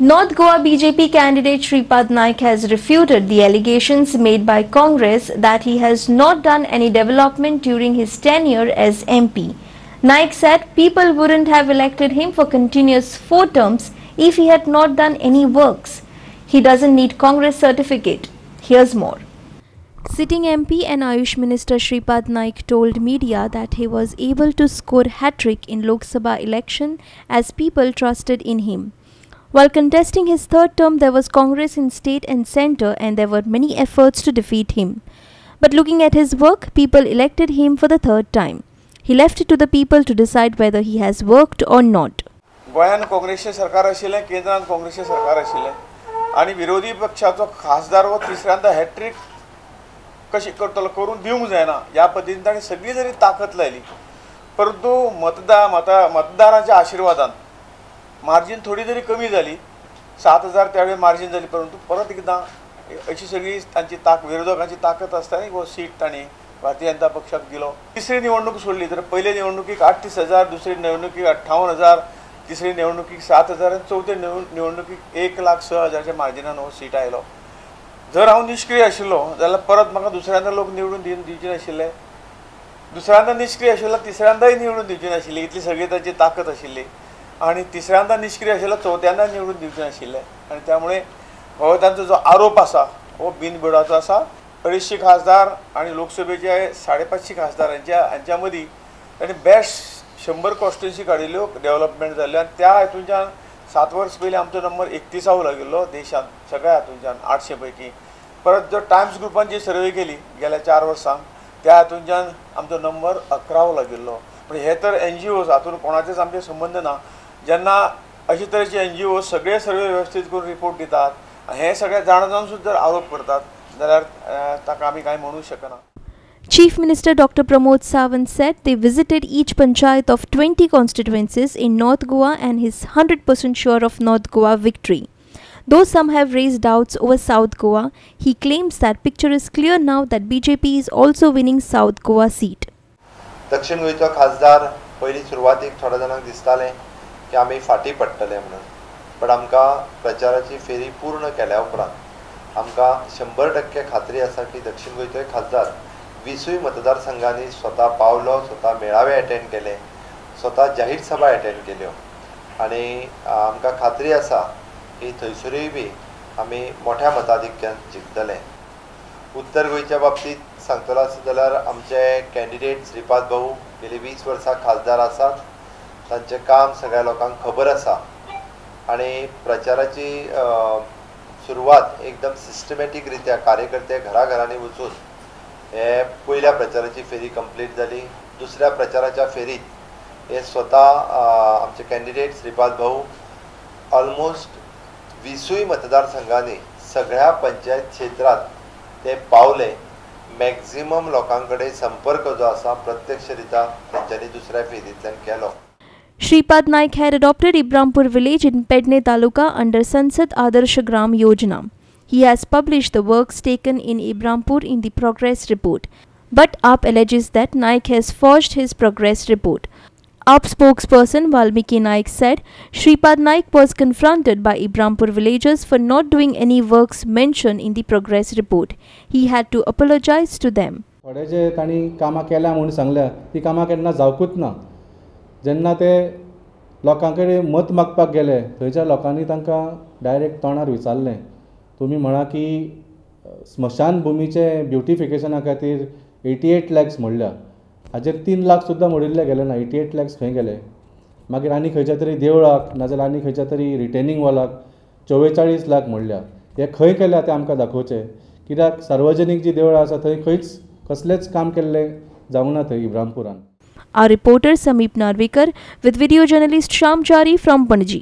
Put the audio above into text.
North Goa BJP candidate Shripad Naik has refuted the allegations made by Congress that he has not done any development during his tenure as MP. Naik said people wouldn't have elected him for continuous 4 terms if he had not done any works. He doesn't need Congress certificate. Here's more. Sitting MP and Ayush Minister Shripad Naik told media that he was able to score hat-trick in Lok Sabha election as people trusted in him. While contesting his 3rd term, there was Congress in state and centre and there were many efforts to defeat him. But looking at his work, people elected him for the 3rd time. He left it to the people to decide whether he has worked or not. गोंयान काँग्रेसचे सरकार आशिल्लें, केंद्रान काँग्रेसचे सरकार आशिल्लें आनी विरोधी पक्षाचो खासदार हो तिसऱ्यांदा हॅट्रिक कशी करतलो करून दिवंक जायना ह्या पद्दतीन ताणें सगळी जरी ताकद लायली परंतु मतदारांच्या आशिर्वादान मार्जिन थोडी जरी कमी झाली 7000 त्यावेळी मार्जिन झाली परंतु परत एकदा अशी सगळी तांची विरोधकांची ताकद आसता न्ही वो सीट ताणी भारतीय जनता पक्षाक दिलो. तिसरी निवडणूक सोडली तर पयले निवडणुकीक 38,000, दुसरी निवडणुकीक 58,000, तिसरी निवडणुकीक 7,000 आनी चौथे निवडणुकीक 1,06,000च्या मार्जिनान हो सीट आयलो. जर हांव निष्क्रिय आशिल्लो जाल्यार परत म्हाका दुसऱ्यांदा लोक निवडून दिवचे नाशिल्ले, दुसऱ्यांदा निष्क्रिय आशिल्लो तिसऱ्यांदाय निवडून दिवचे नाशिल्ले, इतली सगळी ताची ताकद आशिल्ली आणि तिसऱ्यांदा निष्क्रिय आशिल्लो चौथ्यांदा निवडून दिवचे नाशिल्ले आणि त्यामुळे हो तांचो जो आरोप आसा हो बिनबुडाचो आसा. 250 खासदार आणि लोकसभेचे 550 खासदार हांच्या मदीं ताणें बेस्ट 100 कॉन्स्टिट्युएन्सी काडिल्ल्यो डेव्हलपमेंट जाल्ल्यो आनी त्या हातूंतल्यान 7 वर्स पयलीं आमचो नंबर 31 लागिल्लो देशांत सगळ्या हातूंतल्यान 800 पैकी. परत जो टायम्स ग्रुपान जी सर्वे केली गेल्या 4 वर्सांक त्या हातूंतल्यान आमचो नंबर 11 लागिल्लो. म्हणजे हे तर NGOs हातूंत कोणाचेच आमचे संबंध ना. जेन्ना अशे तरेचे NGOs सगळे सर्वे व्यवस्थित करून रिपोर्ट दितात हे सगळे जाणून सुद्धा आरोप करतात जाल्यार ताका आमी कांय म्हणूंक शकना. Chief Minister Dr. Pramod Sawant said they visited each panchayat of 20 constituencies in North Goa and is 100% sure of North Goa victory. Though some have raised doubts over South Goa, he claims that picture is clear now that BJP is also winning South Goa seat. दक्षिण गोंयचो खासदार पयलीं सुरवातीक थोड्या जाणांक दिसतालें की आमी फाटीं पडटले म्हणून, पण आमकां प्रचाराची फेरी पूर्ण केल्या उपरांत आमकां 100% खात्री आसा की दक्षिण गोंयचोय खासदार 20 मतदारसंघांनी स्वता पावलो, स्वता मेळावे अटेंड केले, स्वता जाहीर सभा अटेंड केल्यो आनी आमकां खात्री आसा की थंयसरूय बी आमी मोठ्या मताधिक्यान जिखतले. उत्तर गोंयच्या बाबतींत सांगतलो आसत जाल्यार आमचे कॅन्डिडेट श्रीपाद भाऊ गेली 20 वर्सां खासदार आसात. तांचें काम सगळ्या लोकांक खबर आसा आनी प्रचाराची सुरवात एकदम सिस्टमॅटीक रित्या कार्यकर्ते घराघरांनी वचून हे पयल्या प्रचाराची फेरी कंप्लीट जाली. दुसऱ्या प्रचाराच्या फेरीत हे स्वता आमचे कॅन्डिडेट श्रीपाद भाऊ ऑलमोस्ट 20 मतदारसंघांनी सगळ्या पंचायत क्षेत्रात ते पावले. मॅक्झिमम लोकांकडे संपर्क जो आसा प्रत्यक्षरित्या त्यांच्यानी दुसऱ्या फेरींतल्यान केलो. Shripad Naik had adopted Ibrampur village in Pedne Taluka under Sansad Adarsh Gram Yojana. He has published the works taken in Ibrampur in the progress report. But AAP alleges that Naik has forged his progress report. AAP spokesperson Valmiki Naik said Shripad Naik was confronted by Ibrampur villagers for not doing any works mentioned in the progress report. He had to apologize to them. थोडे जे तांणी कामां केल्या म्हणून सांगल्या ती कामां केन्ना जावकूच ना. जेन्ना ते लोकां कडेन मत मागपाक गेले थंयच्या लोकांनी तांकां डायरेक्ट तोंडार विचारलें तुमी म्हणा की स्मशान भुमीचे ब्युटिफिकेशना खातीर 88 lakhs म्हणल्या हाजेर 3 लाख सुद्दां मोडिल्ले गेले ना. 88 lakhs खंय गेले. मागीर आनी खंयच्या तरी देवळाक नाजाल्यार आनी खंयच्या तरी रिटेनिंग वॉलाक 44 लाख म्हणल्या. हे खंय केल्या ते आमकां दाखोवचें कित्याक सार्वजनीक जी देवळां आसा थंय खंयच कसलेंच काम केल्लें जावंक ना थंय इब्रामपुरान. Our reporter Sameep Narvikar with video journalist Shyam Chari from Panaji.